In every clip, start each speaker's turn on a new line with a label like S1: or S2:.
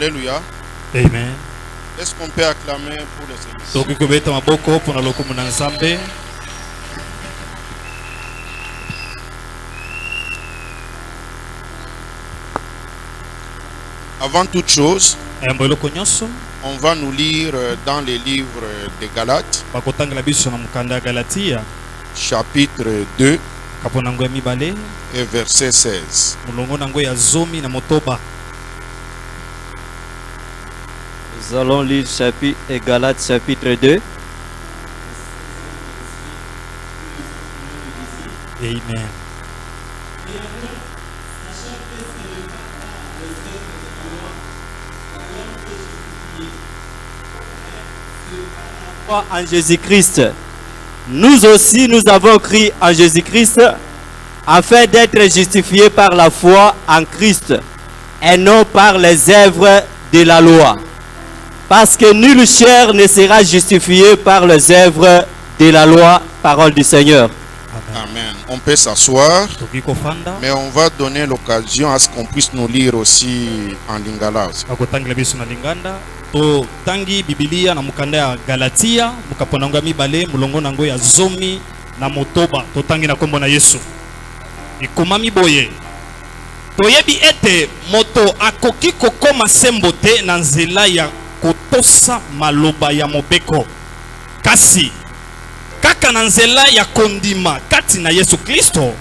S1: Alléluia.
S2: Amen.
S1: Est-ce qu'on peut acclamer pour le service?
S2: Tokikobeta maboko pona lokumu na Nzambe.
S1: Avant toute chose,
S2: on
S1: va nous lire dans les livres de Galates, chapitre 2 et verset 16.
S3: Nous allons lire Galates chapitre 2.
S2: Amen.
S3: En Jésus-Christ. Nous aussi, nous avons cru en Jésus-Christ afin d'être justifiés par la foi en Christ et non par les œuvres de la loi. Parce que nulle chair ne sera justifiée par les œuvres de la loi, parole du Seigneur.
S1: Amen. On peut s'asseoir, mais on va donner l'occasion à ce qu'on puisse nous lire aussi en lingala.
S2: To tangi Biblia na mukanda ya Galatia mukaponanga mibale mulongo nango ya zomi na motoba to tangi na kombo na Yesu ikomami boye toyebi ete moto akoki kokoma sembote na nzela ya kotosa maloba ya mobeko kasi kaka na nzela ya kondima kati na Yesu Kristo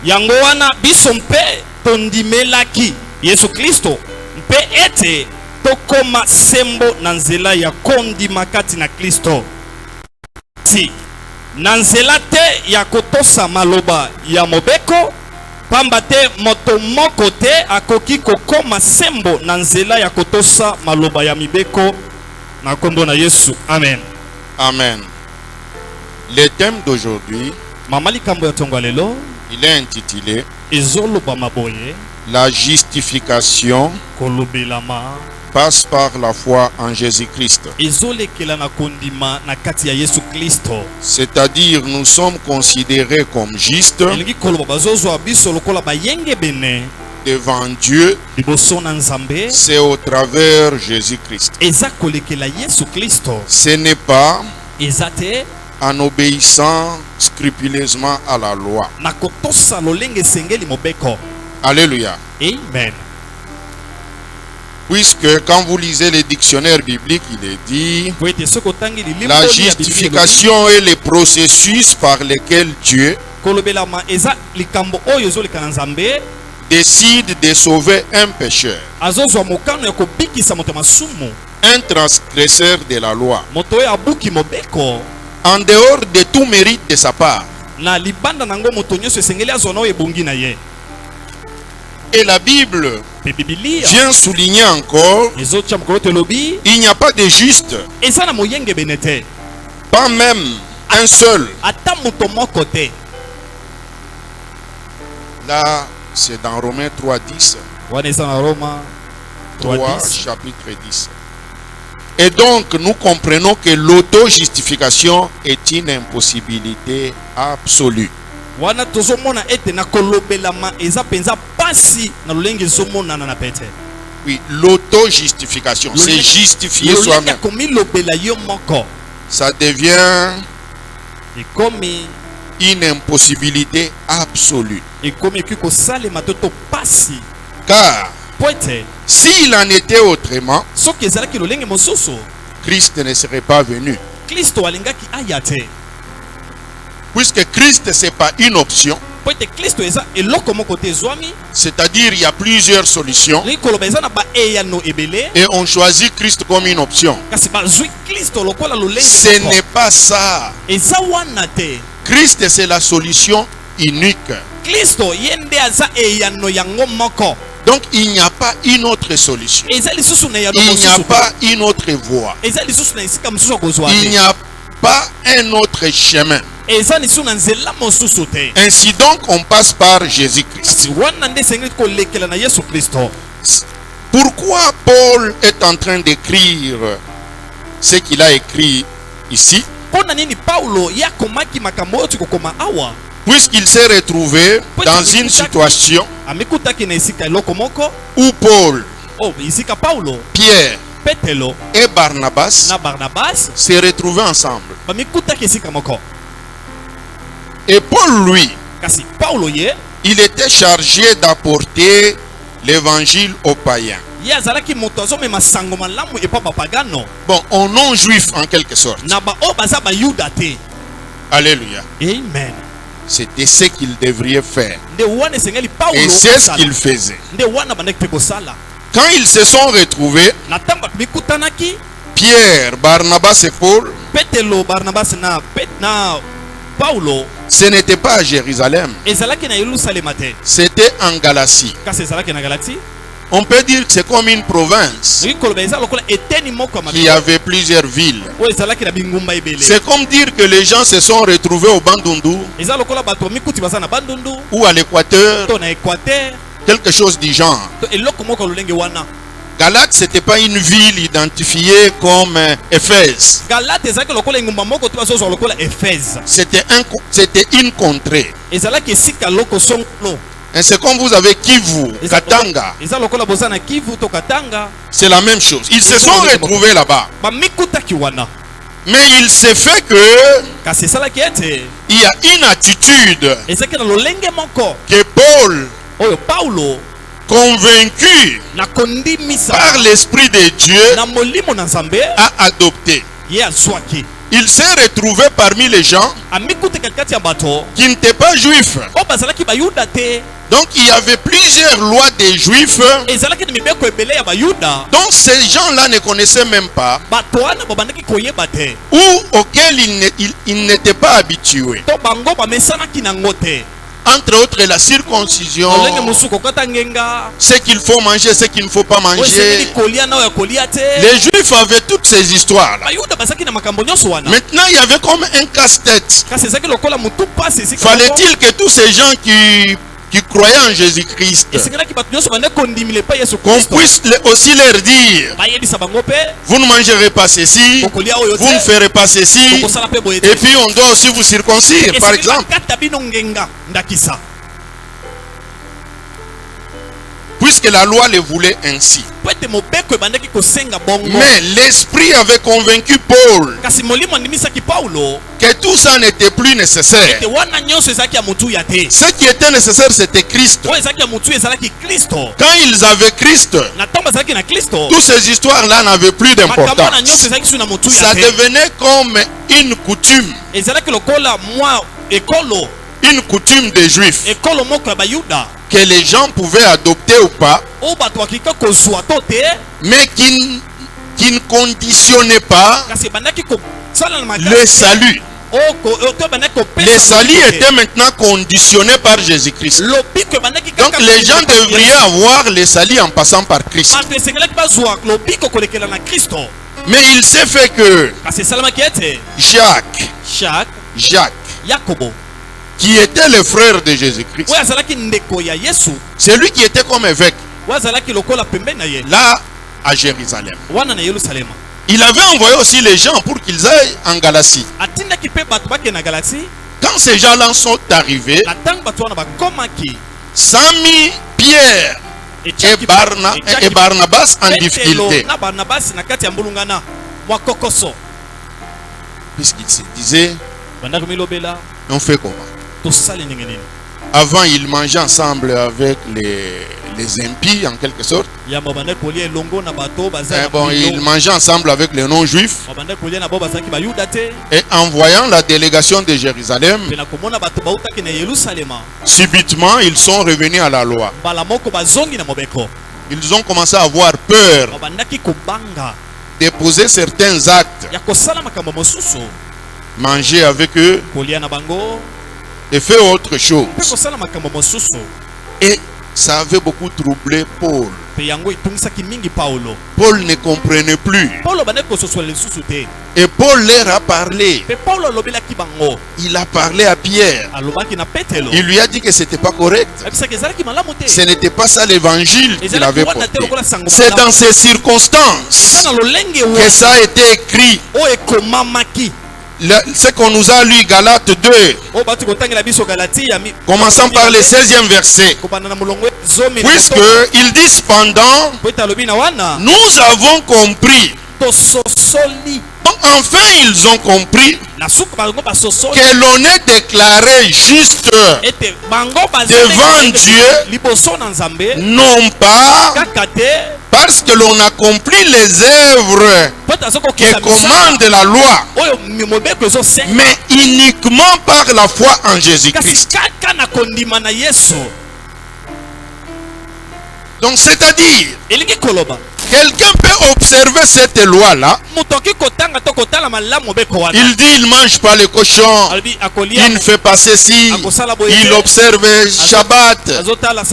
S2: yango wana biso mpe tondimelaki Yesu Kristo mpe ete tokoma sembo na nzela ya kondima kati na Kristo ti na nzela te ya kotosa maloba ya mobeko pamba te moto moko te akoki kokoma sembo na nzela ya kotosa maloba ya mibeko na kombo na Yesu. Amen.
S1: Amen. Le thème d'aujourd'hui, il est intitulé La justification passe par la foi en Jésus-Christ. C'est-à-dire nous sommes considérés comme justes devant Dieu. C'est au travers Jésus-Christ. Ce n'est pas en obéissant scrupuleusement à la loi. Alléluia.
S2: Amen.
S1: Puisque quand vous lisez les dictionnaires bibliques, il est dit la justification est le processus par lequel Dieu décide de sauver un pécheur, un transgresseur de la loi, en dehors de tout mérite de sa part. Et la Bible vient souligner encore il n'y a pas de juste, pas même un seul. Là, c'est dans Romains 3:10. 3 chapitre 10. Et donc, nous comprenons que l'auto-justification est une impossibilité absolue. Oui, l'auto-justification, c'est justifier soi-même. Ça devient une impossibilité absolue. Car s'il en était autrement, Christ ne serait pas venu. Puisque Christ, ce n'est pas une option. C'est-à-dire il y a plusieurs solutions. Et on choisit Christ comme une option. Ce n'est pas ça. Christ, c'est la solution unique. Donc il n'y a pas une autre solution. Il n'y a pas une autre voie. Il n'y a pas un autre chemin. Ainsi donc on passe par Jésus-Christ. Pourquoi Paul est en train d'écrire ce qu'il a écrit ici? Puisqu'il s'est retrouvé dans une situation où Paul Pierre et Barnabas se retrouvaient ensemble. Et Paul, lui, il était chargé d'apporter l'évangile aux païens. Bon, aux non-juifs en quelque sorte. Alléluia.
S2: Amen.
S1: C'était ce qu'il devrait faire. Et c'est ce qu'il faisait. Quand ils se sont retrouvés, Pierre, Barnabas et Paul, ce n'était pas à Jérusalem. C'était en Galatie. On peut dire que c'est comme une province qui avait plusieurs villes. C'est comme dire que les gens se sont retrouvés au Bandundu ou à l'Équateur, quelque chose du genre. Galate, ce n'était pas une ville identifiée comme Éphèse. C'était une contrée. Et c'est comme vous avez Kivu, Katanga. C'est la même chose. Ils se sont retrouvés là-bas. Mais il s'est fait que il y a une attitude que Paul, convaincu par l'Esprit de Dieu, a adopté. Il s'est retrouvé parmi les gens qui n'étaient pas juifs. Donc il y avait plusieurs lois des juifs dont ces gens-là ne connaissaient même pas ou auxquels ils n'étaient pas habitués. Entre autres la circoncision, ce qu'il faut manger, ce qu'il ne faut pas manger. Les juifs avaient toutes ces histoires-là. Maintenant il y avait comme un casse-tête. Fallait-il que tous ces gens qui croyaient en Jésus-Christ, qu'on puisse aussi leur dire, vous ne mangerez pas ceci, vous ne ferez pas ceci, et puis on doit aussi vous circoncire, par exemple. Puisque la loi le voulait ainsi. Mais l'Esprit avait convaincu Paul que tout ça n'était plus nécessaire. Ce qui était nécessaire, c'était Christ. Quand ils avaient Christ, toutes ces histoires-là n'avaient plus d'importance. Ça devenait comme une coutume. Une coutume des Juifs que les gens pouvaient adopter ou pas, mais qui ne conditionnait pas le salut. Le salut était maintenant conditionné par Jésus-Christ. Donc les gens devraient avoir le salut en passant par Christ. Mais il s'est fait que Jacques, qui était le frère de Jésus-Christ, c'est lui qui était comme évêque là à Jérusalem. Il avait envoyé aussi les gens pour qu'ils aillent en Galatie. Quand ces gens-là sont arrivés, ça a mis Pierre et Barnabas en difficulté. Puisqu'ils se disaient, on fait comment? Avant, ils mangeaient ensemble avec les impies, en quelque sorte. Bon, ils mangeaient ensemble avec les non-juifs. Et en voyant la délégation de Jérusalem, subitement, ils sont revenus à la loi. Ils ont commencé à avoir peur de poser certains actes, manger avec eux et faire autre chose. Et ça avait beaucoup troublé Paul. Paul ne comprenait plus. Et Paul leur a parlé. Il a parlé à Pierre. Il lui a dit que c'était pas correct. Ce n'était pas ça l'évangile qu'il avait porté. C'est dans ces circonstances que ça a été écrit. ce qu'on nous a lu, Galates 2, commençant par le 16e verset. Puisque il dit cependant, nous avons compris. Donc enfin ils ont compris que l'on est déclaré juste devant Dieu, non pas parce que l'on accomplit les œuvres que commande la loi, mais uniquement par la foi en Jésus-Christ. Donc c'est-à-dire, quelqu'un peut observer cette loi-là. Il dit, il ne mange pas le cochon, il ne fait pas ceci, il observe Shabbat,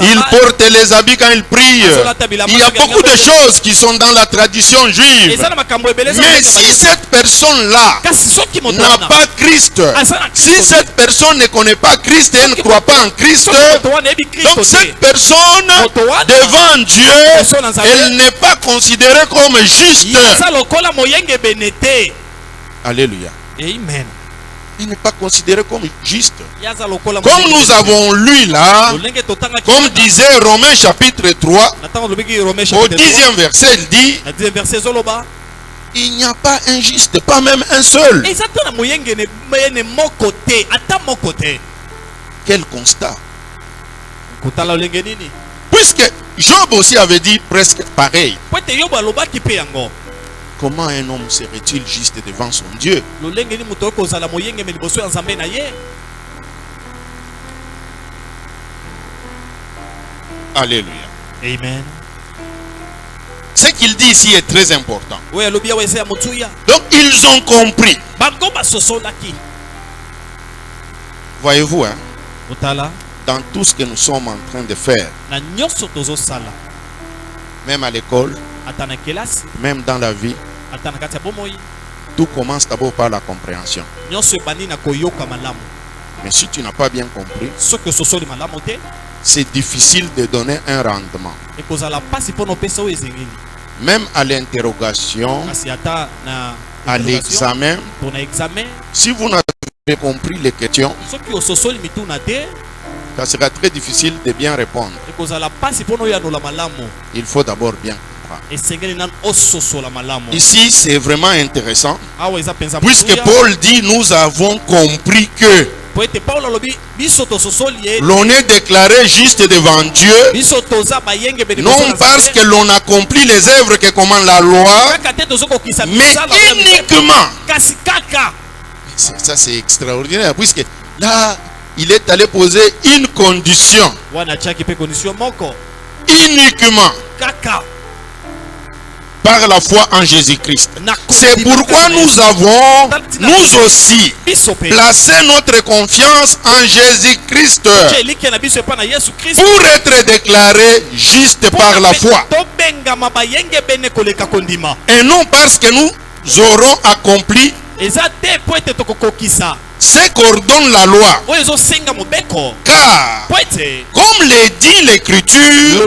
S1: il porte les habits quand il prie. Il y a beaucoup de choses qui sont dans la tradition juive. Mais si cette personne-là n'a pas Christ, si cette personne ne connaît pas Christ et ne croit pas en Christ, donc cette personne, devant Dieu, elle n'est pas considérée comme juste. Alléluia.
S2: Amen.
S1: Il n'est pas considéré comme juste. Comme nous avons lu là, comme disait Romains chapitre 3, au 10e verset, il dit, il n'y a pas un juste, pas même un seul. Quel constat. Puisque Job aussi avait dit presque pareil. Comment un homme serait-il juste devant son Dieu? Alléluia.
S2: Amen.
S1: Ce qu'il dit ici est très important. Donc ils ont compris. Voyez-vous, hein, dans tout ce que nous sommes en train de faire, même à l'école, même dans la vie, tout commence d'abord par la compréhension. Mais si tu n'as pas bien compris, c'est difficile de donner un rendement. Même à l'interrogation, à l'examen, si vous n'avez compris les questions, ça sera très difficile de bien répondre. Il faut d'abord bien comprendre. Ici, c'est vraiment intéressant, puisque Paul dit, nous avons compris que l'on est déclaré juste devant Dieu, non parce que l'on accomplit les œuvres que commande la loi, mais uniquement. Ça c'est extraordinaire, puisque là, il est allé poser une condition. Uniquement par la foi en Jésus-Christ. C'est pourquoi nous avons, nous aussi, placé notre confiance en Jésus-Christ pour être déclarés juste par la foi. Et non parce que nous aurons accompli ce qu'ordonne la loi. Car, comme le dit l'Écriture,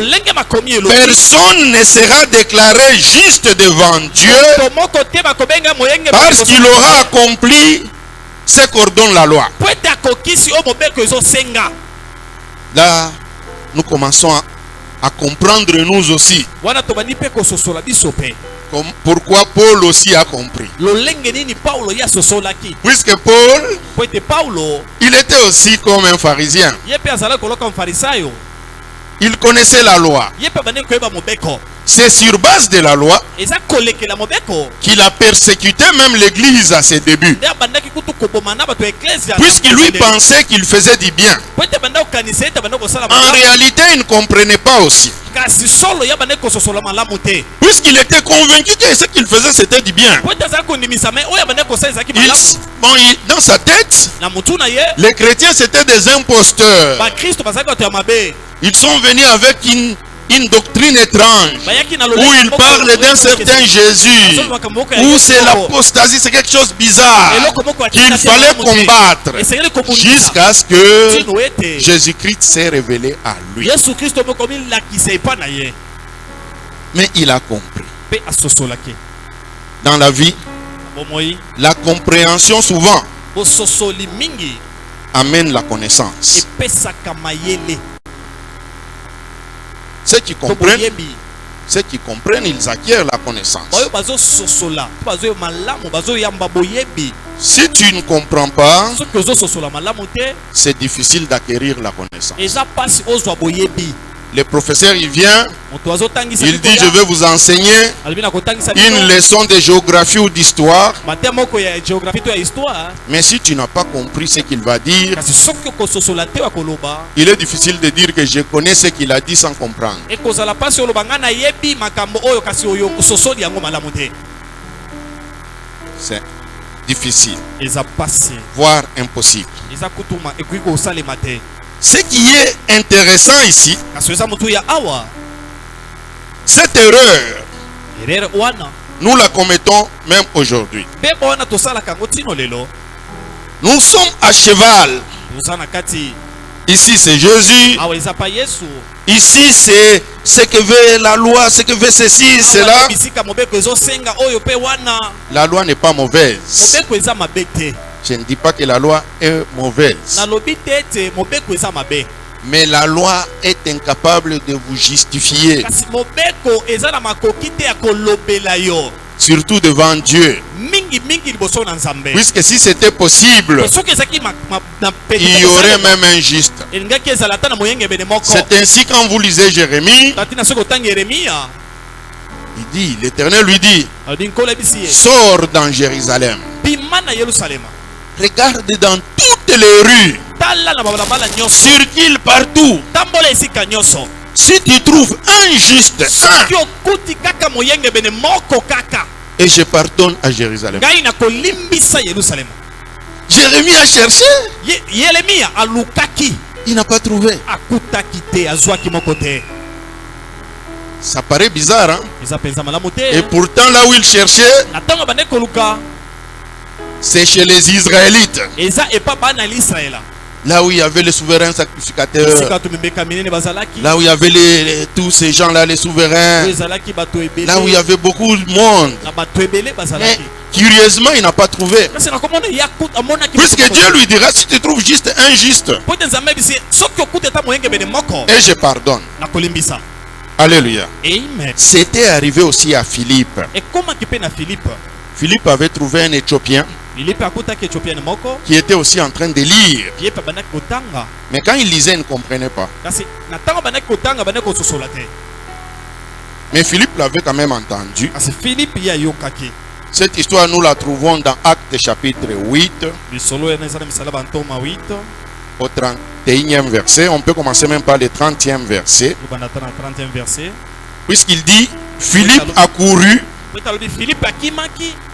S1: personne ne sera déclaré juste devant Dieu parce qu'il aura accompli ce qu'ordonne la loi. Là, nous commençons à comprendre nous aussi. Pourquoi Paul aussi a compris. Puisque Paul, il était aussi comme un pharisien. Il connaissait la loi. C'est sur base de la loi qu'il a persécuté même l'église à ses débuts. Puisqu'il lui pensait qu'il faisait du bien. En réalité, il ne comprenait pas aussi. Puisqu'il était convaincu que ce qu'il faisait c'était du bien. Dans sa tête, les chrétiens c'était des imposteurs. Ils sont venus avec une doctrine étrange où ils parlent d'un certain Jésus, où c'est l'apostasie, c'est quelque chose bizarre qu'il fallait combattre jusqu'à ce que Jésus-Christ s'est révélé à lui. Mais il a compris. Dans la vie, La compréhension souvent amène la connaissance. Ceux qui comprennent, ils acquièrent la connaissance. Si tu ne comprends pas, c'est difficile d'acquérir la connaissance. Le professeur, il vient, il dit, je vais vous enseigner une leçon de géographie ou d'histoire. Mais si tu n'as pas compris ce qu'il va dire, il est difficile de dire que je connais ce qu'il a dit sans comprendre. C'est difficile, voire impossible. Ce qui est intéressant ici, cette erreur, nous la commettons même aujourd'hui. Nous sommes à cheval. Ici c'est Jésus. Ici c'est ce que veut la loi, ce que veut ceci, cela. La loi n'est pas mauvaise. Je ne dis pas que la loi est mauvaise. Mais la loi est incapable de vous justifier. Surtout devant Dieu. Puisque si c'était possible, il y aurait même un juste. C'est ainsi quand vous lisez Jérémie, il dit, l'Éternel lui dit, sors dans Jérusalem. Regarde dans toutes les rues. Circule partout. Si tu trouves un juste, et je pardonne à Jérusalem. Jérémie a cherché. Il n'a pas trouvé. Ça paraît bizarre, hein? Et pourtant là où il cherchait, c'est chez les Israélites. Là où il y avait les souverains sacrificateurs. Là où il y avait tous ces gens-là, les souverains. Là où il y avait beaucoup de monde. Mais curieusement, il n'a pas trouvé. Puisque Dieu lui dira, si tu trouves juste un juste, et je pardonne. Alléluia. C'était arrivé aussi à Philippe. Philippe avait trouvé un Éthiopien qui était aussi en train de lire. Mais quand il lisait, il ne comprenait pas. Mais Philippe l'avait quand même entendu. Cette histoire, nous la trouvons dans Actes chapitre 8. Au 31e verset. On peut commencer même par le 30e verset. Puisqu'il dit, Philippe a couru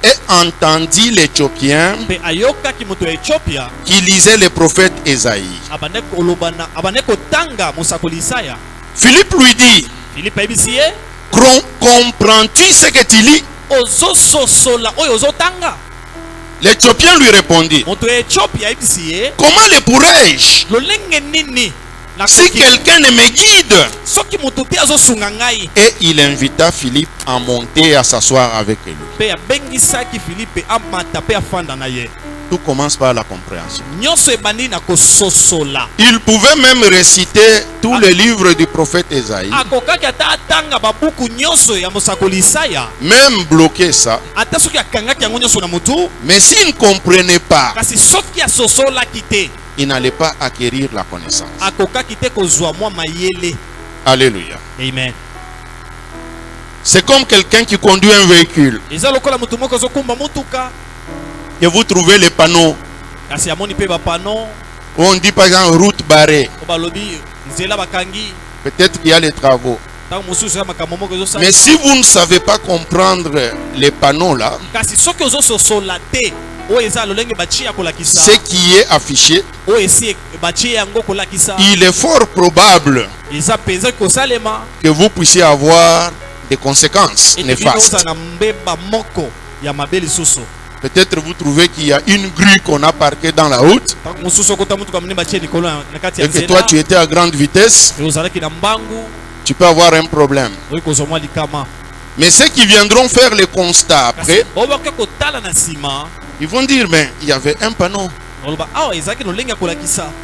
S1: et entendit l'Éthiopien qui lisait le prophète Ésaïe. Philippe lui dit, comprends-tu ce que tu lis? L'Éthiopien lui répondit, comment le pourrais-je si quelqu'un ne me guide? Et il invita Philippe à monter et à s'asseoir avec lui. Tout commence par la compréhension. Il pouvait même réciter tous les livres du prophète Ésaïe. Même bloquer ça. Mais s'il ne comprenait pas, il n'allait pas acquérir la connaissance. Alléluia.
S2: Amen.
S1: C'est comme quelqu'un qui conduit un véhicule. Et vous trouvez les panneaux. On dit par exemple route barrée. Peut-être qu'il y a les travaux. Mais si vous ne savez pas comprendre les panneaux là, ce qui est affiché, il est fort probable que vous puissiez avoir des conséquences néfastes. Peut-être vous trouvez qu'il y a une grue qu'on a parquée dans la route et que toi tu étais à grande vitesse, tu peux avoir un problème. Mais ceux qui viendront faire le constat après, ils vont dire, mais il y avait un panneau.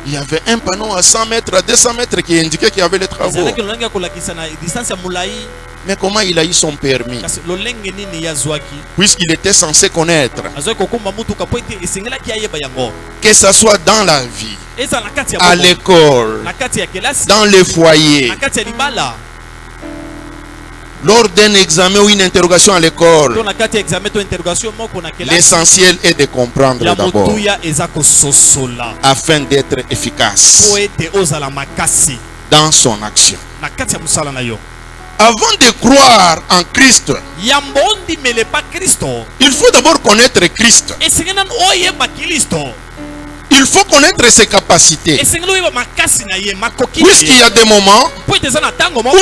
S1: Il y avait un panneau à 100 mètres, à 200 mètres qui indiquait qu'il y avait les travaux. Mais comment il a eu son permis? Puisqu'il était censé connaître. Que ce soit dans la vie, à l'école, dans les foyers, lors d'un examen ou une interrogation à l'école, l'essentiel est de comprendre d'abord afin d'être efficace dans son action. Avant de croire en Christ, il faut d'abord connaître Christ. Il faut connaître ses capacités. Puisqu'il y a des moments où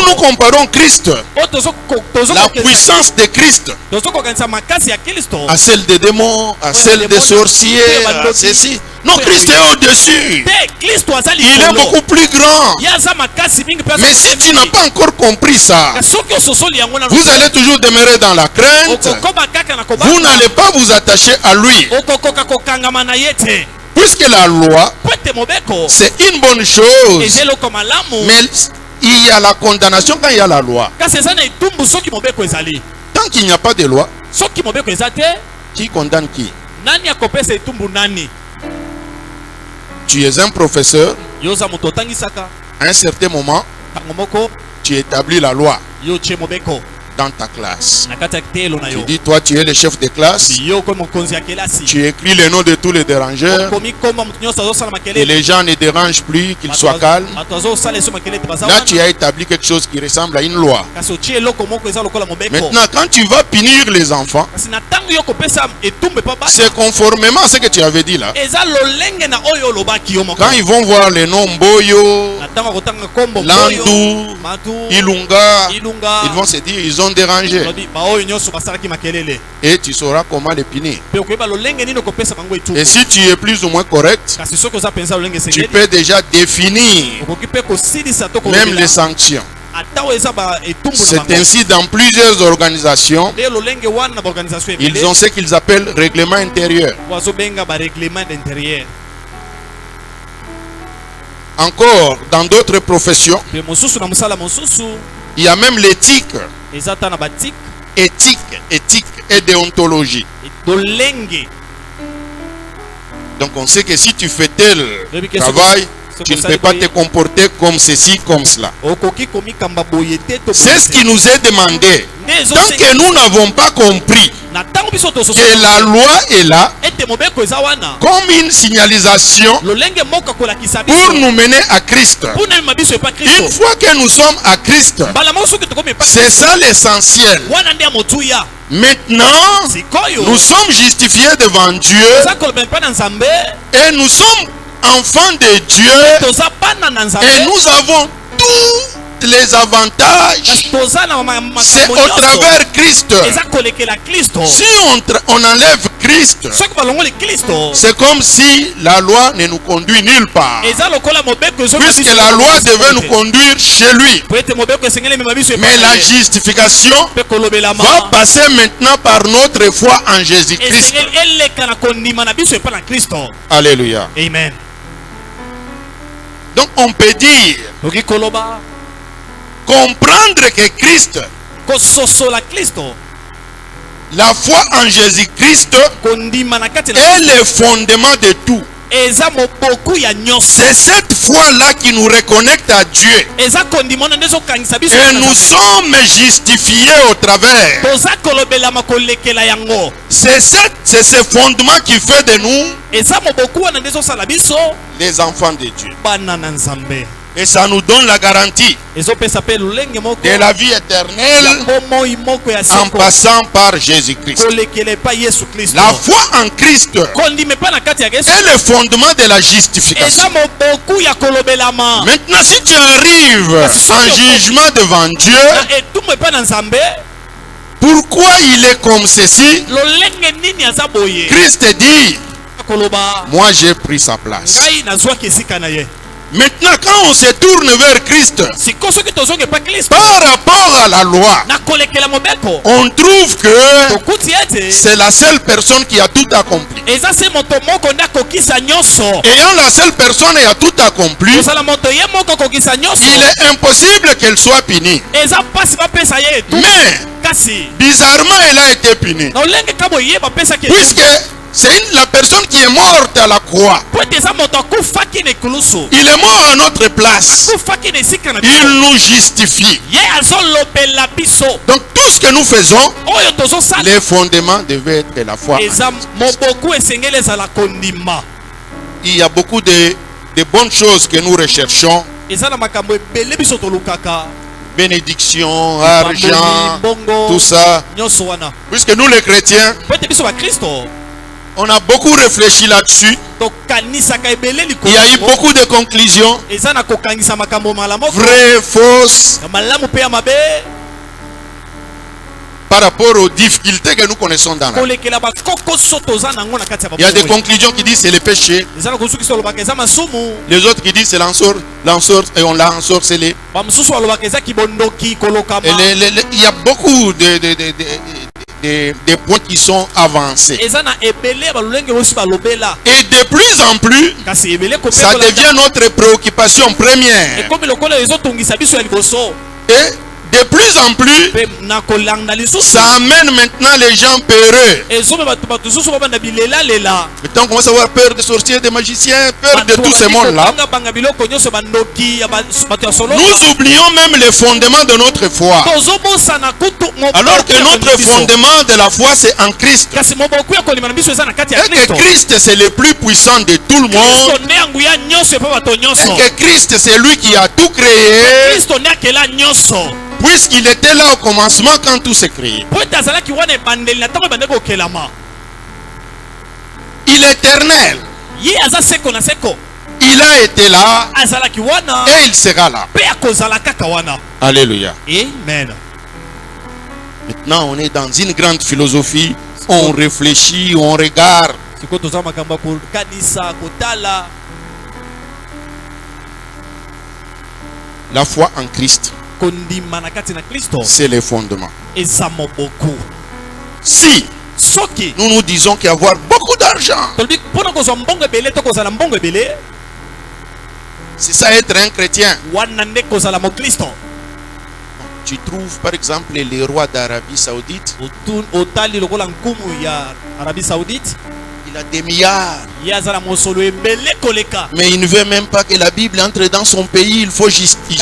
S1: nous comparons Christ, la puissance de Christ, à celle des démons, à celle des sorciers, à ceci. Non, Christ est au-dessus. Il est beaucoup plus grand. Mais si tu n'as pas encore compris ça, vous allez toujours demeurer dans la crainte. Vous n'allez pas vous attacher à lui. Puisque la loi, c'est une bonne chose, mais il y a la condamnation quand il y a la loi. Tant qu'il n'y a pas de loi, qui condamne qui? Tu es un professeur, à un certain moment, tu établis la loi dans ta classe. Tu dis, toi tu es le chef de classe, tu écris le nom de tous les dérangeurs, et les gens ne dérangent plus, qu'ils soient calmes. Là tu as établi quelque chose qui ressemble à une loi. Maintenant quand tu vas punir les enfants, c'est conformément à ce que tu avais dit là. Quand ils vont voir les noms Mboyo, Landou, Ilunga, ils vont se dire, ils ont dérangé. Et tu sauras comment les punir. Et si tu es plus ou moins correct, tu peux déjà définir même les sanctions. C'est ainsi dans plusieurs organisations. Ils ont ce qu'ils appellent règlement intérieur. Encore dans d'autres professions, il y a même l'éthique. Éthique et déontologie. Donc on sait que si tu fais tel travail, tu ne peux pas te comporter comme ceci, comme cela. C'est ce qui nous est demandé. Tant que nous n'avons pas compris que la loi est là comme une signalisation pour nous mener à Christ. Une fois que nous sommes à Christ, c'est ça l'essentiel. Maintenant, nous sommes justifiés devant Dieu et nous sommes enfants de Dieu et nous avons tous les avantages. C'est au travers Christ. Si on enlève Christ, c'est comme si la loi ne nous conduit nulle part, puisque la loi devait nous conduire chez lui. Mais la justification va passer maintenant par notre foi en Jésus-Christ. Alléluia.
S2: Amen.
S1: Donc on peut dire, comprendre que Christ, la foi en Jésus-Christ est le fondement de tout. C'est cette foi-là qui nous reconnecte à Dieu. Et nous sommes justifiés au travers. C'est ce fondement qui fait de nous les enfants de Dieu. Et ça nous donne la garantie de la vie éternelle en passant par Jésus-Christ. La foi en Christ est le fondement de la justification. Maintenant, si tu arrives en jugement devant Dieu, pourquoi il est comme ceci? Christ dit, moi j'ai pris sa place. Maintenant, quand on se tourne vers Christ, par rapport à la loi, on trouve que c'est la seule personne qui a tout accompli. Ayant la seule personne qui a tout accompli, il est impossible qu'elle soit punie. Mais, bizarrement, elle a été punie. Puisque c'est la personne qui est morte à la croix. Il est mort à notre place. Il nous justifie. Donc tout ce que nous faisons, les fondements devaient être la foi. Il y a beaucoup de bonnes choses que nous recherchons. Bénédiction, argent, tout ça. Puisque nous les chrétiens, on a beaucoup réfléchi là-dessus. Il y a eu beaucoup de conclusions. Vraies, fausses. Par rapport aux difficultés que nous connaissons dans la vie. Il y a des conclusions qui disent c'est le péché. Les autres qui disent c'est l'ensorcelle et on l'a ensorcelé. Il y a beaucoup des points qui sont avancés. Et de plus en plus, ça devient notre préoccupation première. Et de plus en plus, ça amène maintenant les gens peureux. Maintenant, on commence à avoir peur des sorciers, des magiciens, peur de tout ce monde-là. Nous oublions même les fondements de notre foi. Alors que notre fondement de la foi, c'est en Christ. Et que Christ, c'est le plus puissant de tout le monde. Et que Christ, c'est lui qui a tout créé. Puisqu'il était là au commencement quand tout s'est créé. Il est éternel. Il a été là et il sera là. Alléluia.
S2: Amen.
S1: Maintenant, on est dans une grande philosophie. On réfléchit, on regarde. La foi en Christ, c'est le fondement. Si nous nous disons qu'avoir beaucoup d'argent, c'est ça être un chrétien. Tu trouves par exemple les rois d'Arabie Saoudite. Il a des milliards. Mais il ne veut même pas que la Bible entre dans son pays. Il faut discuter.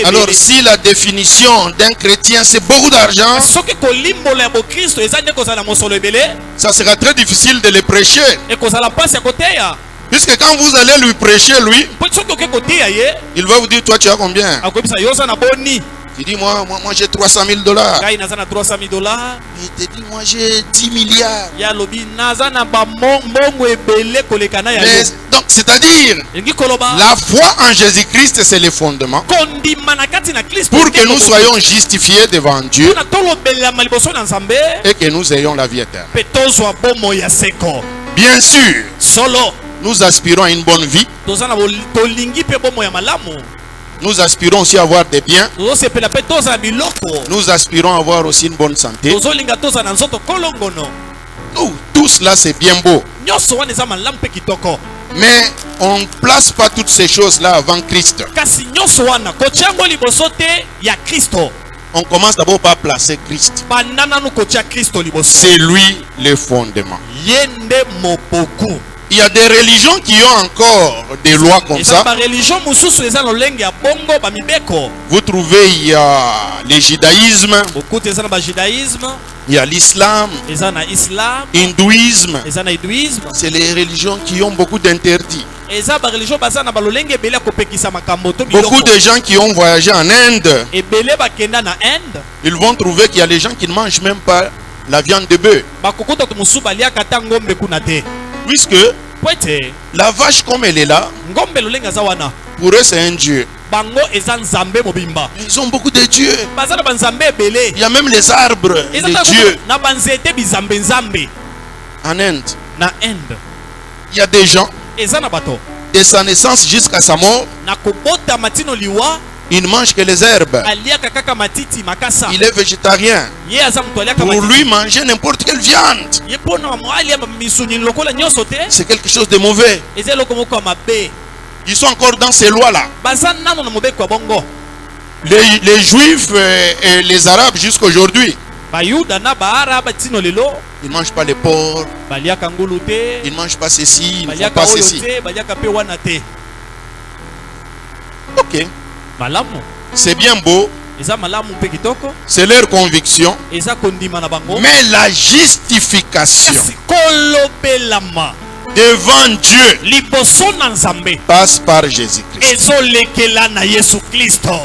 S1: Alors si la définition d'un chrétien c'est beaucoup d'argent, ça sera très difficile de le prêcher. Puisque quand vous allez lui prêcher, lui, il va vous dire, toi tu as combien? Tu dis, moi j'ai $300,000. Il te dit, moi j'ai 10 milliards. Mais, donc, c'est-à-dire, la foi en Jésus-Christ, c'est le fondement pour que nous soyons justifiés devant Dieu et que nous ayons la vie éternelle. Bien sûr, nous aspirons à une bonne vie. Nous aspirons aussi à avoir des biens. Nous aspirons à avoir aussi une bonne santé. Tout cela c'est bien beau. Mais on ne place pas toutes ces choses-là avant Christ. On commence d'abord par placer Christ. C'est lui le fondement. Il y a des religions qui ont encore des lois comme ça. Vous trouvez, il y a le judaïsme, il y a l'islam, l'hindouisme. C'est les religions qui ont beaucoup d'interdits. Beaucoup de gens qui ont voyagé en Inde, ils vont trouver qu'il y a des gens qui ne mangent même pas la viande de bœuf. Puisque la vache comme elle est là, pour eux c'est un dieu. Ils ont beaucoup de dieux. Il y a même les arbres, les dieux. En Inde. Il y a des gens, de sa naissance jusqu'à sa mort, il ne mange que les herbes. Il est végétarien. Pour lui, manger n'importe quelle viande, c'est quelque chose de mauvais. Ils sont encore dans ces lois-là. Les Juifs et les Arabes jusqu'à aujourd'hui, ils ne mangent pas les porcs, ils ne mangent pas ceci, ils ne font pas ceci. Ok. C'est bien beau, c'est leur conviction, mais la justification devant Dieu passe par Jésus-Christ.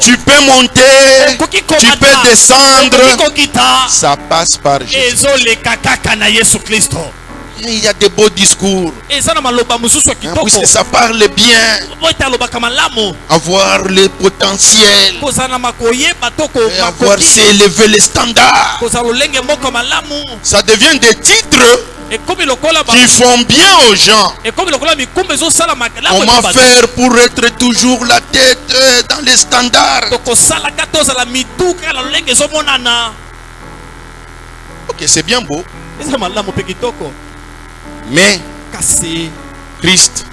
S1: Tu peux monter, tu peux descendre, ça passe par Jésus-Christ. Il y a des beaux discours, puisque ça parle bien, avoir le potentiel, avoir s'élever les standards. Ça devient des titres qui font bien aux gens. Comment faire pour être toujours la tête dans les standards? Ok, c'est bien beau. Mais Christ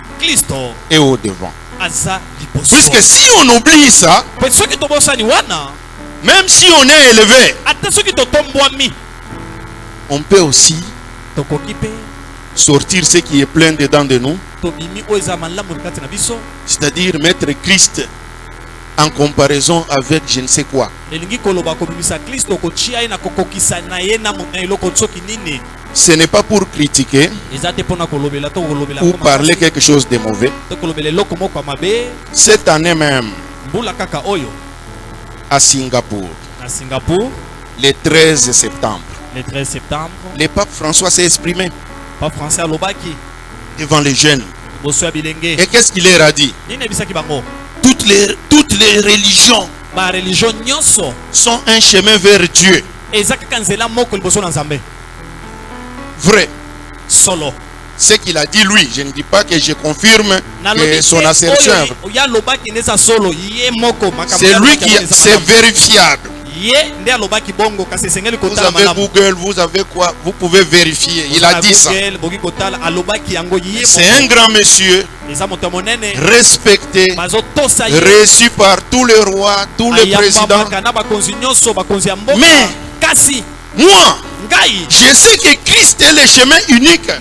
S1: est au devant. Puisque si on oublie ça, même si on est élevé, on peut aussi sortir ce qui est plein dedans de nous, c'est-à-dire mettre Christ en comparaison avec je ne sais quoi. Ce n'est pas pour critiquer ou parler quelque chose de mauvais. Cette année même, à Singapour, le 13 septembre, le pape François s'est exprimé devant les jeunes. Et qu'est-ce qu'il leur a dit? Toutes les religions sont un chemin vers Dieu. Vrai.
S2: Solo.
S1: Ce qu'il a dit lui, je ne dis pas que je confirme que son assertion. C'est lui qui c'est vérifiable. Vous avez Google, vous avez quoi? Vous pouvez vérifier. Il a dit ça. C'est un grand monsieur, respecté, reçu par tous les rois, tous les présidents. Mais moi, je sais que Christ est le chemin unique.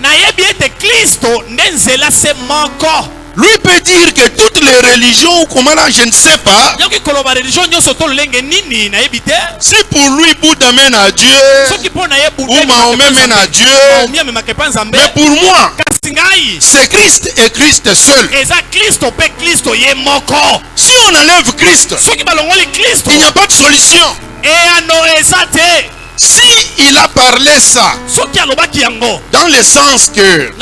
S1: Lui peut dire que toutes les religions, ou comment là, je ne sais pas. Si pour lui, Bouddha mène à Dieu, ou Mahomet mène à Dieu, mais pour moi, c'est Christ et Christ seul. Si on enlève Christ, il n'y a pas de solution. Si il a parlé ça dans le sens que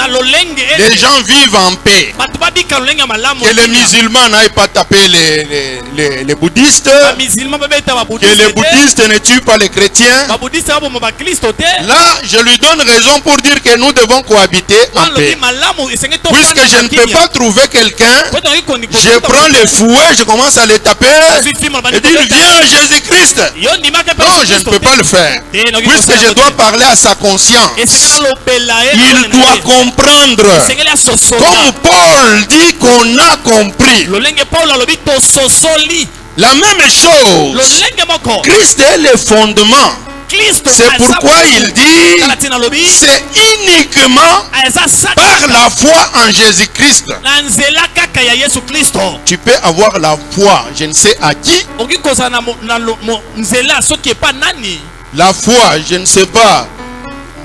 S1: les gens vivent en paix, que les musulmans n'aillent pas taper les bouddhistes, que les bouddhistes ne tuent pas les chrétiens, là je lui donne raison pour dire que nous devons cohabiter en paix. Puisque je ne peux pas trouver quelqu'un, je prends les fouets, je commence à les taper et dire viens Jésus-Christ. Non, je ne peux pas le faire. Puisque je dois parler à sa conscience, il doit comprendre. Comme Paul dit qu'on a compris. La même chose. Christ est le fondement. C'est pourquoi il dit c'est uniquement par la foi en Jésus-Christ. Tu peux avoir la foi, je ne sais à qui. La foi, je ne sais pas,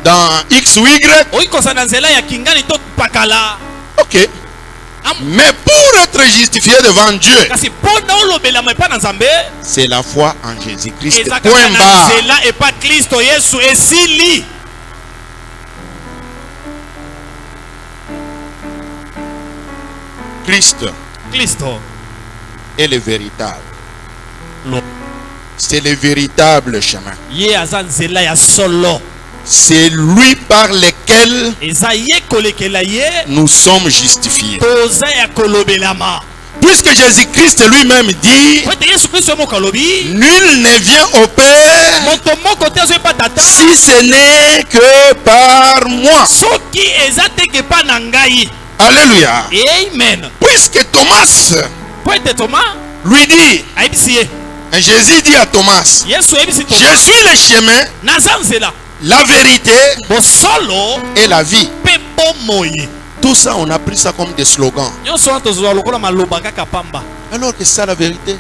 S1: dans X ou Y. Ok. Mais pour être justifié devant Dieu, c'est la foi en Jésus-Christ. Point barre. Christ est le véritable. C'est le véritable chemin. c'est lui par lequel nous sommes justifiés. Puisque Jésus-Christ lui-même dit, nul ne vient au Père si ce n'est que par moi. Alléluia.
S2: Amen.
S1: Puisque Thomas lui dit, et Jésus dit à Thomas, je suis le chemin, la vérité et la vie. Tout ça, on a pris ça comme des slogans. Alors que c'est ça la vérité.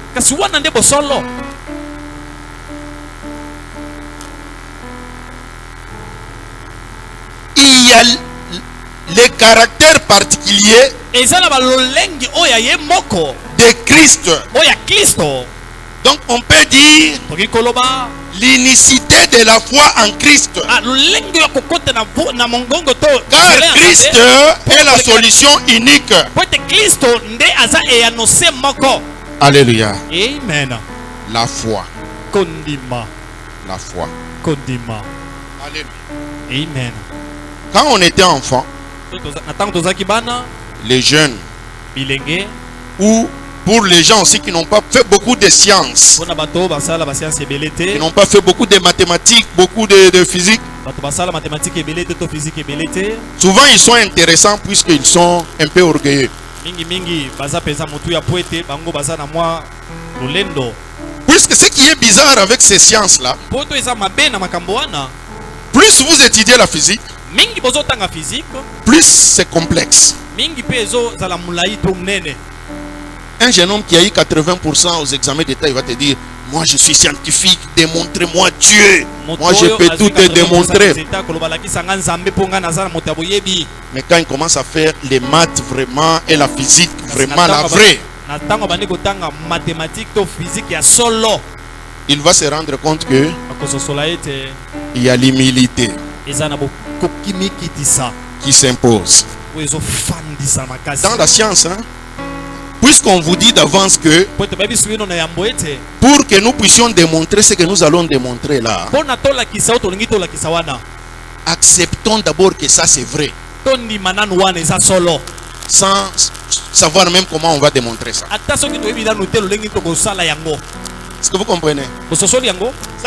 S1: Il y a les caractères particuliers de Christ. Donc on peut dire l'unicité de la foi en Christ. Car Christ est la solution unique. Alléluia.
S2: Amen.
S1: La foi.
S2: Kondima.
S1: La foi.
S2: Kondima.
S1: Alléluia.
S2: Amen.
S1: Quand on était enfant, les jeunes, ou pour les gens aussi qui n'ont pas fait beaucoup de sciences, qui n'ont pas fait beaucoup de mathématiques, beaucoup de physique, souvent ils sont intéressants puisqu'ils sont un peu orgueilleux. Puisque ce qui est bizarre avec ces sciences-là, plus vous étudiez la physique, plus c'est complexe. Un jeune homme qui a eu 80% aux examens d'État, il va te dire, moi je suis scientifique, démontrez-moi Dieu. Moi je peux tout te démontrer. Mais quand il commence à faire les maths vraiment et la physique vraiment la vraie, il va se rendre compte que il y a l'humilité qui s'impose. Dans la science, hein, puisqu'on vous dit d'avance que pour que nous puissions démontrer ce que nous allons démontrer là, acceptons d'abord que ça c'est vrai, sans savoir même comment on va démontrer ça. Est-ce que vous comprenez?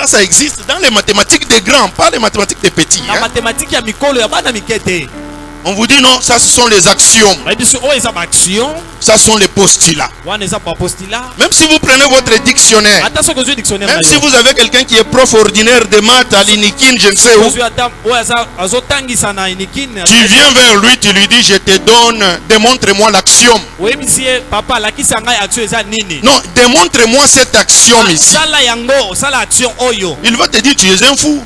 S1: Ça existe dans les mathématiques des grands, pas les mathématiques des petits. Hein? On vous dit non, ça ce sont les axiomes. Ça sont les postulats. Même si vous prenez votre dictionnaire, même si vous avez quelqu'un qui est prof ordinaire de maths à l'Inikin, je ne sais où, tu viens vers lui, tu lui dis, je te donne, démontre-moi l'axiome. Non, démontre-moi cet axiome ici. Il va te dire, tu es un fou.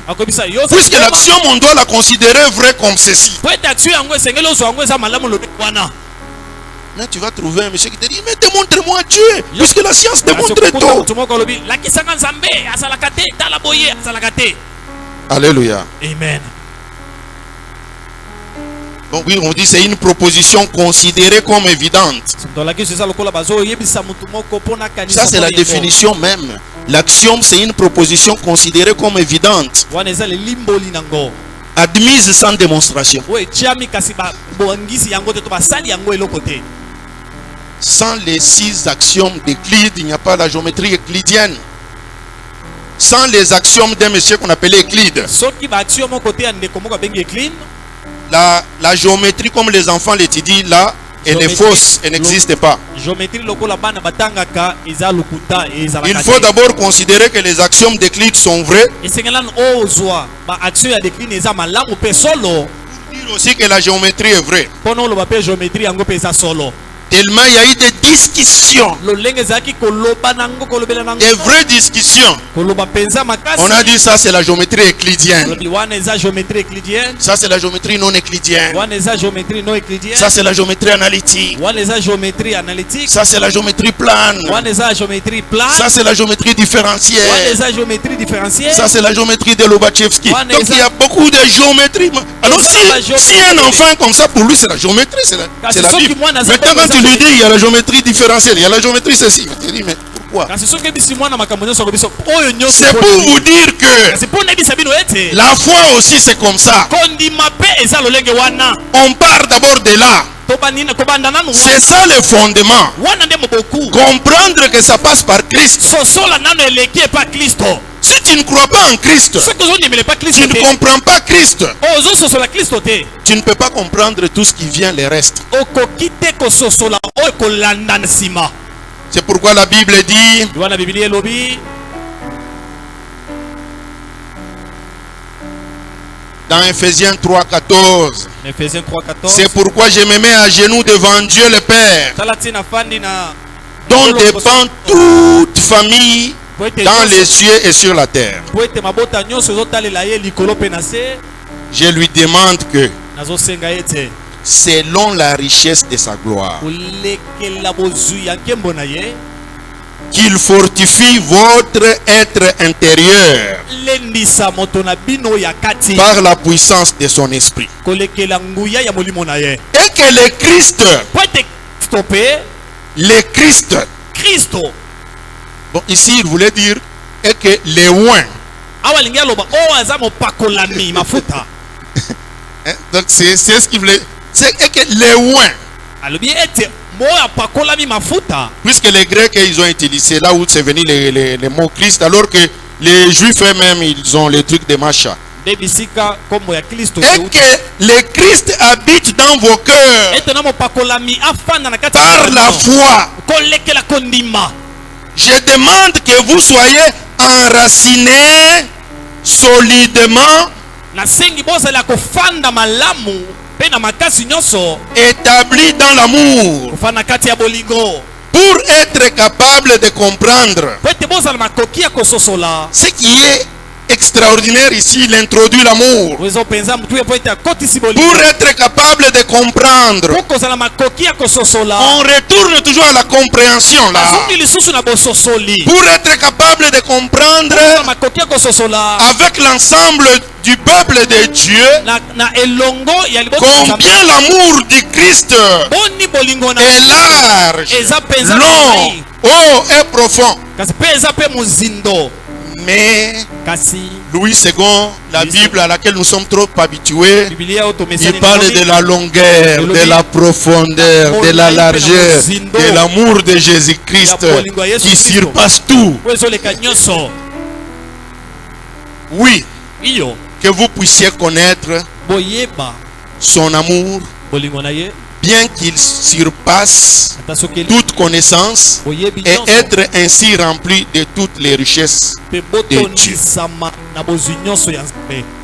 S1: Puisque l'axiome, on doit la considérer vraie comme ceci. Mais tu vas trouver un monsieur qui te dit, mais démontre-moi Dieu, puisque la science démontre tout. Alléluia.
S2: Amen.
S1: Donc oui, on dit c'est une proposition considérée comme évidente. Ça c'est la définition même. L'axiome c'est une proposition considérée comme évidente, admise sans démonstration. Sans les 6 axiomes d'Euclide, il n'y a pas la géométrie euclidienne. Sans les axiomes d'un monsieur qu'on appelait Euclide, la géométrie comme les enfants l'étudient là, elle est fausse, elle n'existe pas. Il faut d'abord considérer que les axiomes d'Euclide sont vrais. Dire aussi que la géométrie est vraie. Tellement il y a eu des discussions, des vraies discussions. On a dit ça c'est la géométrie euclidienne, ça c'est la géométrie non euclidienne, ça c'est la géométrie analytique, ça c'est la géométrie plane, ça c'est la géométrie différentielle, ça c'est la géométrie de Lobachevsky. Donc il y a beaucoup de géométrie. Alors si un enfant comme ça, pour lui c'est la géométrie, c'est la Bible. Maintenant quand tu lui dis il y a la géométrie différentielle, il y a la géométrie ceci, tu dis mais quoi? C'est pour vous dire que la foi aussi c'est comme ça. On part d'abord de là. C'est ça le fondement. Comprendre que ça passe par Christ. Si tu ne crois pas en Christ, tu ne comprends pas Christ, tu ne peux pas comprendre tout ce qui vient le reste. C'est pourquoi la Bible dit dans Ephésiens 3:14, c'est pourquoi je me mets à genoux devant Dieu le Père, dont dépend toute famille dans les cieux et sur la terre. Je lui demande que, selon la richesse de sa gloire, qu'il fortifie votre être intérieur par la puissance de son esprit. Et que le Christ, bon, ici il voulait dire et que les oins. Donc c'est ce qu'il voulait. C'est que les oins. Puisque les Grecs ils ont utilisé là où c'est venu les mots Christ, alors que les Juifs eux-mêmes ils ont les trucs de Macha. Et que le Christ habite dans vos cœurs par la foi. Je demande que vous soyez enracinés solidement, établis dans l'amour, pour être capable de comprendre ce qui est extraordinaire ici. Il introduit l'amour pour être capable de comprendre. On retourne toujours à la compréhension là, pour être capable de comprendre avec l'ensemble du peuple de Dieu combien l'amour du Christ est large, long, haut et profond. Mais Louis II, la Bible à laquelle nous sommes trop habitués, il parle de la longueur, de la profondeur, de la largeur, de l'amour de Jésus-Christ qui surpasse tout. Oui, que vous puissiez connaître son amour, bien qu'il surpasse toute connaissance, et être ainsi rempli de toutes les richesses de Dieu.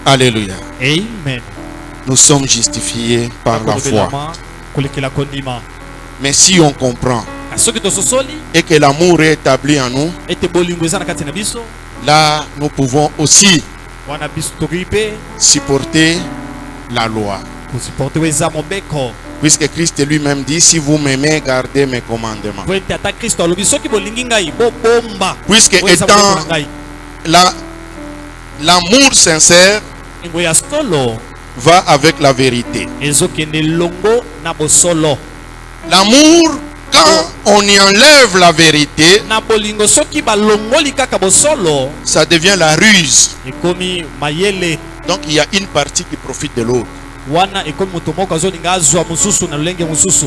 S1: Alléluia. Amen. Nous sommes justifiés par la foi. Mais si on comprend et que l'amour est établi en nous, là nous pouvons aussi supporter la loi. Puisque Christ lui-même dit, si vous m'aimez, gardez mes commandements. Puisque étant l'amour sincère va avec la vérité. L'amour, quand on y enlève la vérité, ça devient la ruse. Donc il y a une partie qui profite de l'autre.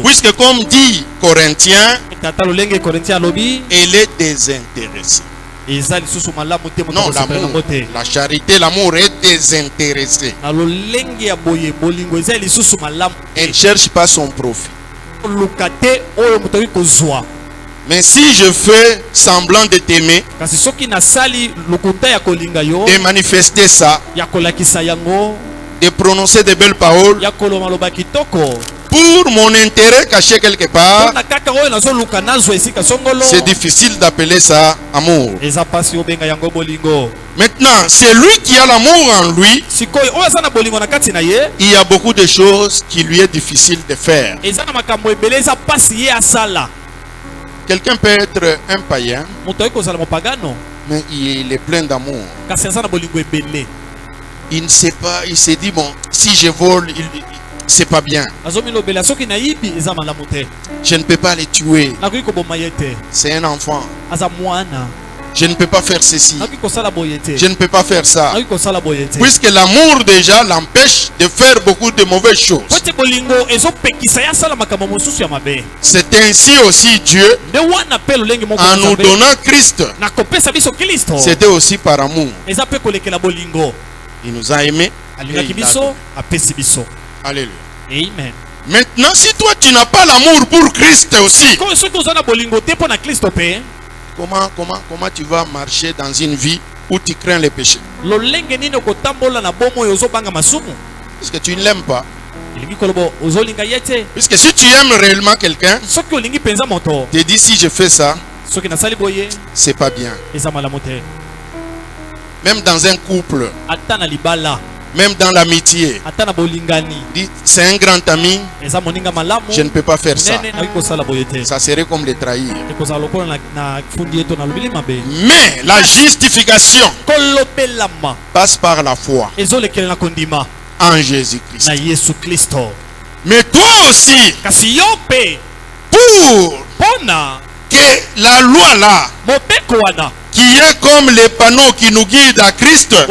S1: Puisque comme dit Corinthiens, elle est désintéressée. Non, l'amour, la charité, l'amour est désintéressé. Elle ne cherche pas son profit. Mais si je fais semblant de t'aimer, de manifester ça, de prononcer de belles paroles, pour mon intérêt caché quelque part, c'est difficile d'appeler ça amour. Maintenant, c'est lui qui a l'amour en lui. Il y a beaucoup de choses qui lui est difficile de faire. Quelqu'un peut être un païen, mais il est plein d'amour. Il ne sait pas, il se dit, bon, si je vole, c'est pas bien. Je ne peux pas les tuer. C'est un enfant. Je ne peux pas faire ceci. Je ne peux pas faire ça. Puisque l'amour déjà l'empêche de faire beaucoup de mauvaises choses. C'est ainsi aussi Dieu, en nous donnant Christ, c'était aussi par amour. Il nous a aimés. Alléluia.
S2: Amen.
S1: Maintenant, si toi tu n'as pas l'amour pour Christ aussi, comment tu vas marcher dans une vie où tu crains les péchés? Parce que tu ne l'aimes pas. Puisque si tu aimes réellement quelqu'un, tu dis si je fais ça, c'est pas bien. Même dans un couple, même dans l'amitié, c'est un grand ami, je ne peux pas faire ça. Ça serait comme les trahir. Mais la justification passe par la foi en Jésus-Christ. Mais toi aussi, pour que la loi là, qui est comme les panneaux qui nous guident à Christ, que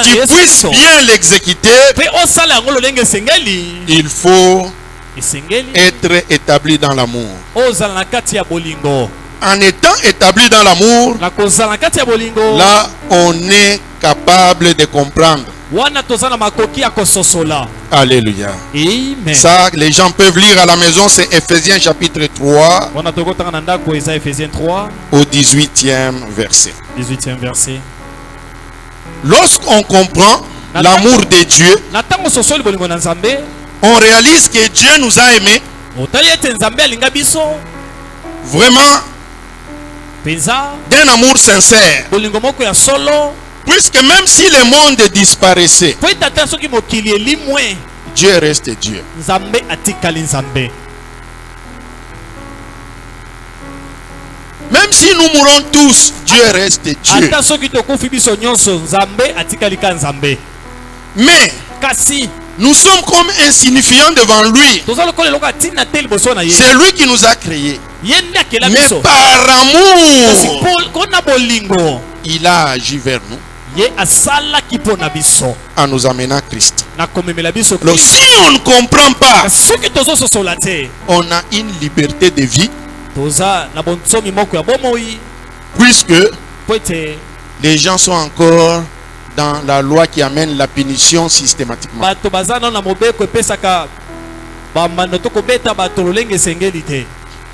S1: tu puisses bien l'exécuter, il faut être établi dans l'amour. En étant établi dans l'amour, là on est capable de comprendre. Alléluia.
S2: Amen.
S1: Ça, les gens peuvent lire à la maison, c'est Ephésiens chapitre 3 au 18e verset.
S2: 18e verset.
S1: Lorsqu'on comprend l'amour de Dieu, on réalise que Dieu nous a aimés vraiment d'un amour sincère. Puisque même si le monde disparaissait, Dieu reste Dieu. Même si nous mourons tous, Dieu reste Dieu. Mais nous sommes comme insignifiants devant lui. C'est lui qui nous a créés. Mais par amour, il a agi vers nous en nous amenant Christ. Donc si on ne comprend pas, on a une liberté de vie, puisque les gens sont encore dans la loi qui amène la punition systématiquement.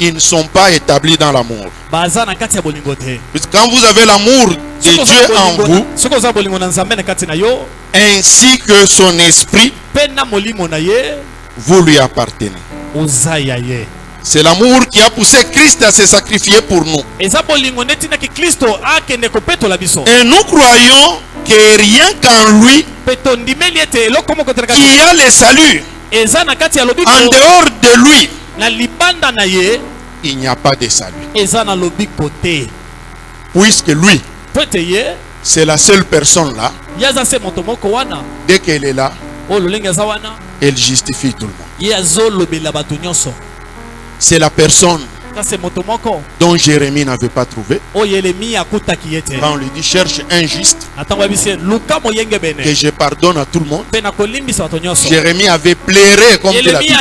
S1: Ils ne sont pas établis dans l'amour. Quand vous avez l'amour de Dieu en vous, ainsi que son esprit, vous lui appartenez. C'est l'amour qui a poussé Christ à se sacrifier pour nous. Et nous croyons que rien qu'en lui, il y a le salut. En dehors de lui, il n'y a pas de salut. Puisque lui, c'est la seule personne là. Dès qu'elle est là, elle justifie tout le monde. C'est la personne dont Jérémie n'avait pas trouvé. Quand on lui dit cherche un juste que je pardonne à tout le monde, Jérémie avait pleuré comme de la Bible.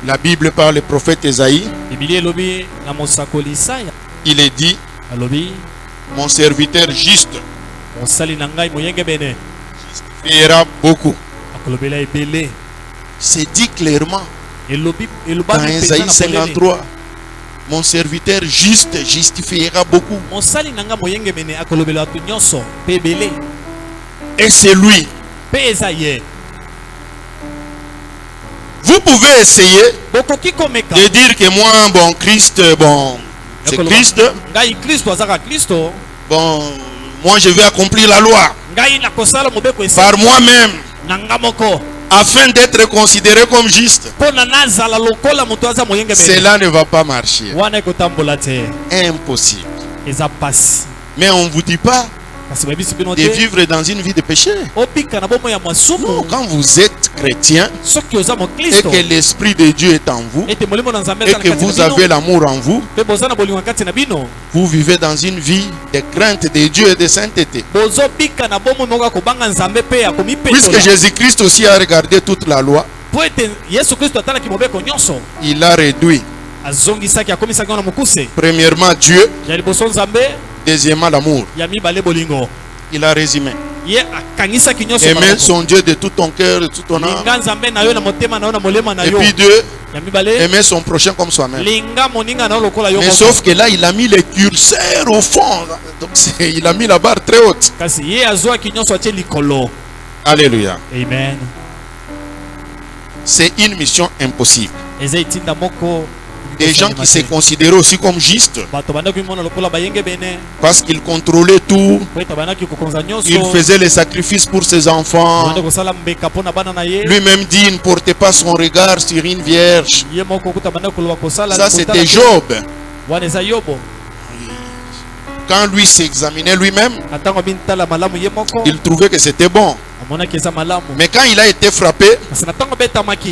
S1: La Bible parle du prophète Esaïe. Il est dit, mon serviteur juste justifiera beaucoup. C'est dit clairement dans Esaïe 53. Mon serviteur juste justifiera beaucoup. Et c'est lui. Vous pouvez essayer de dire que moi, bon, Christ, bon, c'est Christ. Bon, moi je vais accomplir la loi par moi-même, afin d'être considéré comme juste. Cela ne va pas marcher. Impossible. Mais on ne vous dit pas de vivre dans une vie de péché. Non, quand vous êtes chrétien et que l'Esprit de Dieu est en vous et que vous avez l'amour en vous, vous vivez dans une vie de crainte de Dieu et de sainteté. Puisque Jésus-Christ aussi a regardé toute la loi, il a réduit premièrement Dieu, deuxièmement l'amour. Il a résumé. Aimer son Dieu de tout ton cœur, de toute ton âme. Et puis deux, aimer son prochain comme soi-même. Mais sauf que là, il a mis le curseur au fond. Donc il a mis la barre très haute. Alléluia.
S2: Amen.
S1: C'est une mission impossible. Des gens qui se considéraient aussi comme justes parce qu'ils contrôlaient tout. Il faisait les sacrifices pour ses enfants. Lui-même dit il ne portait pas son regard sur une vierge. Ça c'était Job. Quand lui s'examinait lui-même, il trouvait que c'était bon. Mais quand il a été frappé,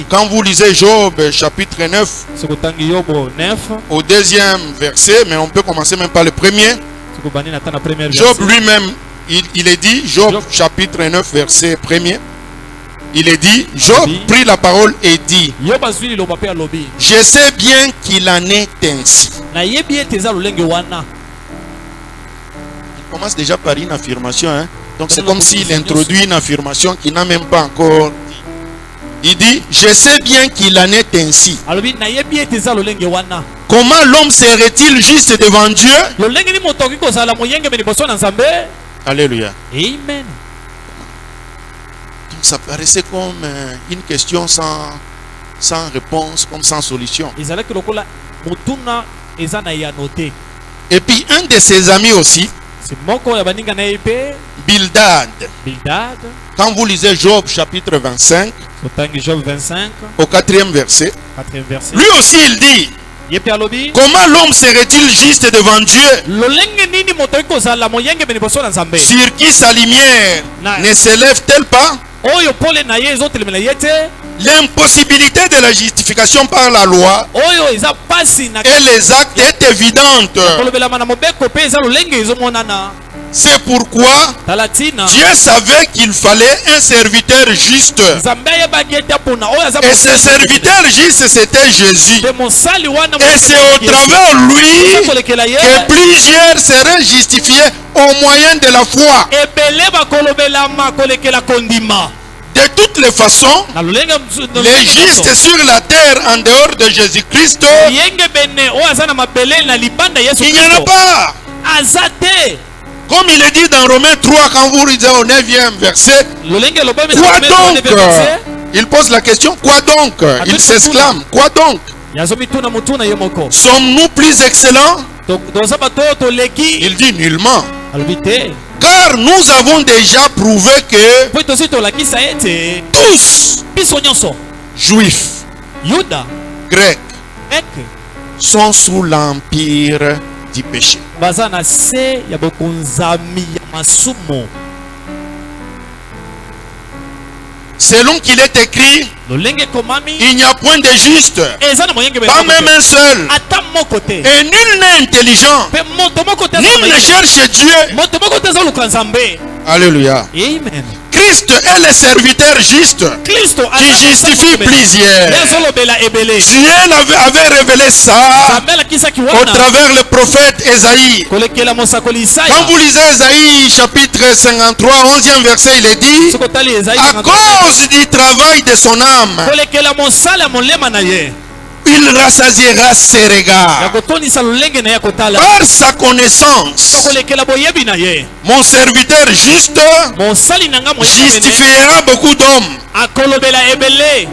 S1: quand vous lisez Job chapitre 9, au deuxième verset, mais on peut commencer même par le premier. Job lui-même, il est dit, Job chapitre 9 verset 1er, il est dit, Job prit la parole et dit, je sais bien qu'il en est ainsi. Il commence déjà par une affirmation, hein? Donc c'est comme s'il introduit une affirmation qu'il n'a même pas encore dit. Il dit, je sais bien qu'il en est ainsi. Comment l'homme serait-il juste devant Dieu? Alléluia.
S2: Amen.
S1: Donc ça paraissait comme une question sans réponse, comme sans solution. Et puis un de ses amis aussi, Bildad. Quand vous lisez Job chapitre 25, au 4e verset, lui aussi il dit, comment l'homme serait-il juste devant Dieu, sur qui sa lumière ne s'élève-t-elle pas? L'impossibilité de la justification par la loi et les actes est évidente. C'est pourquoi Dieu savait qu'il fallait un serviteur juste. Et ce serviteur juste, c'était Jésus. Et c'est au travers lui que plusieurs seraient justifiés au moyen de la foi. De toutes les façons, les justes sur la terre en dehors de Jésus-Christ, il n'y en a pas. Comme il est dit dans Romains 3, quand vous lisez au 9e verset, quoi donc? Il pose la question, quoi donc? Il s'exclame, quoi donc? Sommes-nous plus excellents? Il dit nullement. Car nous avons déjà prouvé que tous, juifs, grecs, sont sous l'empire du péché. Selon qu'il est écrit, il n'y a point de juste, pas même un seul, et nul n'est intelligent, nul ne cherche Dieu. Alléluia.
S2: Amen.
S1: Christ est le serviteur juste qui justifie plusieurs. Dieu avait révélé ça au travers le prophète Ésaïe. Quand vous lisez Ésaïe chapitre 53, 11e verset, il est dit, à cause du travail de son âme, il rassasiera ses regards par sa connaissance. Mon serviteur juste justifiera beaucoup d'hommes.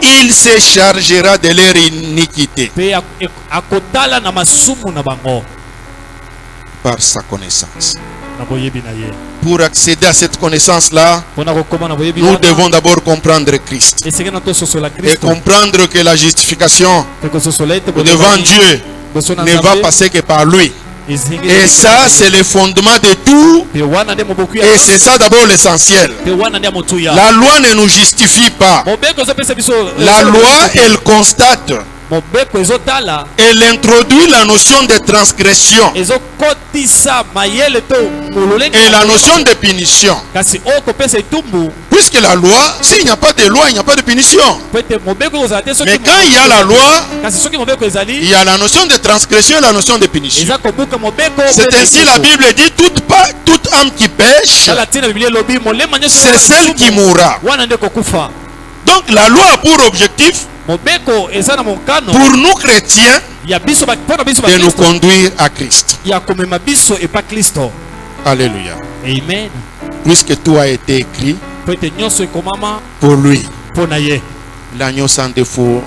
S1: Il se chargera de leur iniquité par sa connaissance. Pour accéder à cette connaissance-là, nous devons d'abord comprendre Christ et comprendre que la justification devant Dieu ne va passer que par lui. Et ça, c'est le fondement de tout. Et c'est ça d'abord l'essentiel. La loi ne nous justifie pas. La loi, elle constate. Elle introduit la notion de transgression et la notion de punition. Puisque la loi, s'il n'y a pas de loi, il n'y a pas de punition. Mais quand il y a la loi, il y a la notion de transgression et la notion de punition. C'est ainsi la Bible dit, toute âme qui pêche, c'est celle qui mourra. Donc la loi a pour objectif, pour nous chrétiens, de nous conduire à Christ. Alléluia.
S2: Amen.
S1: Puisque tout a été écrit pour lui. L'agneau sans défaut,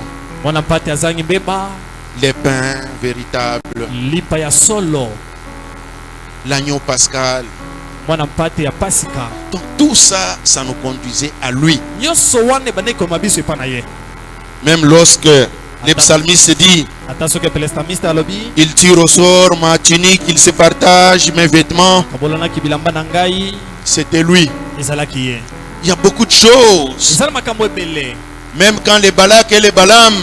S1: les pains véritables, l'agneau pascal. Donc tout ça, ça nous conduisait à lui. Même lorsque le psalmiste dit, il tire au sort ma tunique, il se partage mes vêtements. C'était lui. Il y a beaucoup de choses. Même quand les Balak et les Balaam,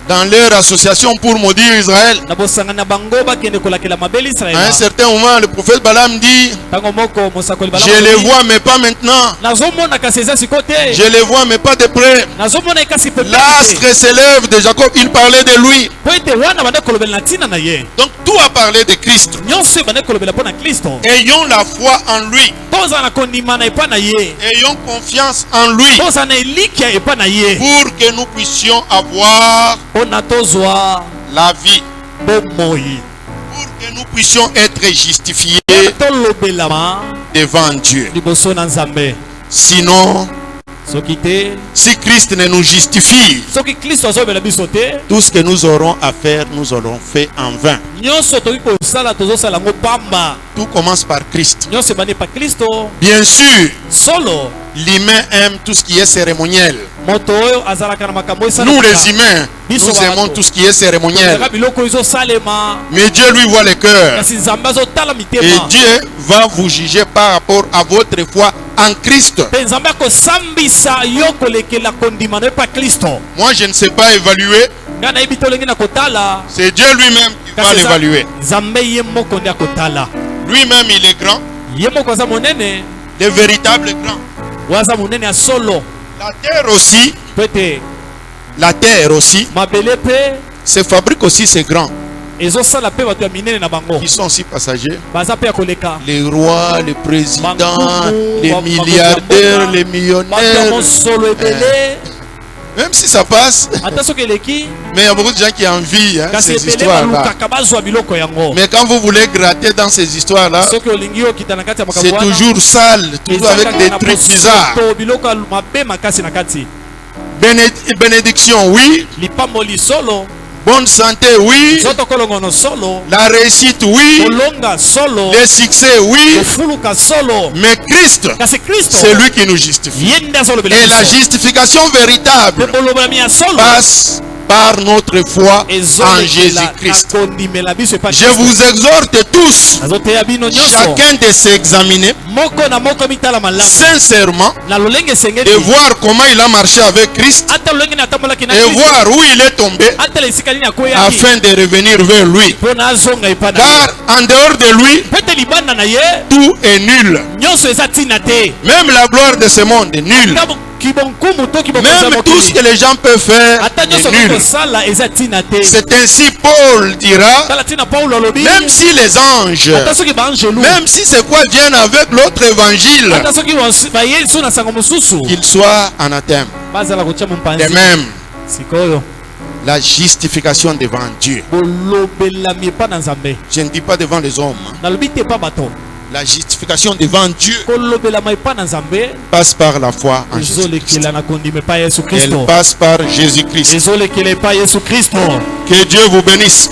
S1: dans leur association pour maudire Israël, à un certain moment, le prophète Balaam dit, je les vois mais pas maintenant. Je les vois mais pas de près. L'astre s'élève de Jacob, il parlait de lui. Donc tout a parlé de Christ. Ayons la foi en lui. Ayons confiance en lui. Pour que nous puissions avoir la vie. Pour que nous puissions être justifiés devant Dieu. Sinon, si Christ ne nous justifie, tout ce que nous aurons à faire, nous aurons fait en vain. Tout commence par Christ. Bien sûr, l'humain aime tout ce qui est cérémoniel. Nous les humains, nous aimons tout ce qui est cérémoniel. Mais Dieu lui voit le cœur. Et Dieu va vous juger par rapport à votre foi en Christ. Moi je ne sais pas évaluer. C'est Dieu lui-même qui va l'évaluer. Lui-même il est grand. Le véritable grand. La terre aussi se fabrique aussi ces grands qui sont aussi passagers. Les rois, les présidents, les milliardaires, les millionnaires. Même si ça passe, mais il y a beaucoup de gens qui envient ces histoires-là. Mais quand vous voulez gratter dans ces histoires-là, c'est toujours sale, toujours avec des trucs bizarres. Bénédiction, oui. Bonne santé, oui. La réussite, oui. Le succès, oui. Mais Christ, c'est lui qui nous justifie. Et la justification véritable passe par notre foi en Jésus-Christ. Je vous exhorte tous, chacun de s'examiner sincèrement, de voir comment il a marché avec Christ et voir où il est tombé afin de revenir vers lui. Car en dehors de lui, tout est nul. Même la gloire de ce monde est nulle. Même tout ce que les gens peuvent faire est nul. C'est ainsi Paul dira, même si les anges, même si c'est quoi viennent avec l'autre évangile, qu'ils soient anathème. De même, la justification devant Dieu. Je ne dis pas devant les hommes. La justification devant Dieu passe par la foi en Jésus-Christ. Elle passe par Jésus-Christ. Que Dieu vous bénisse.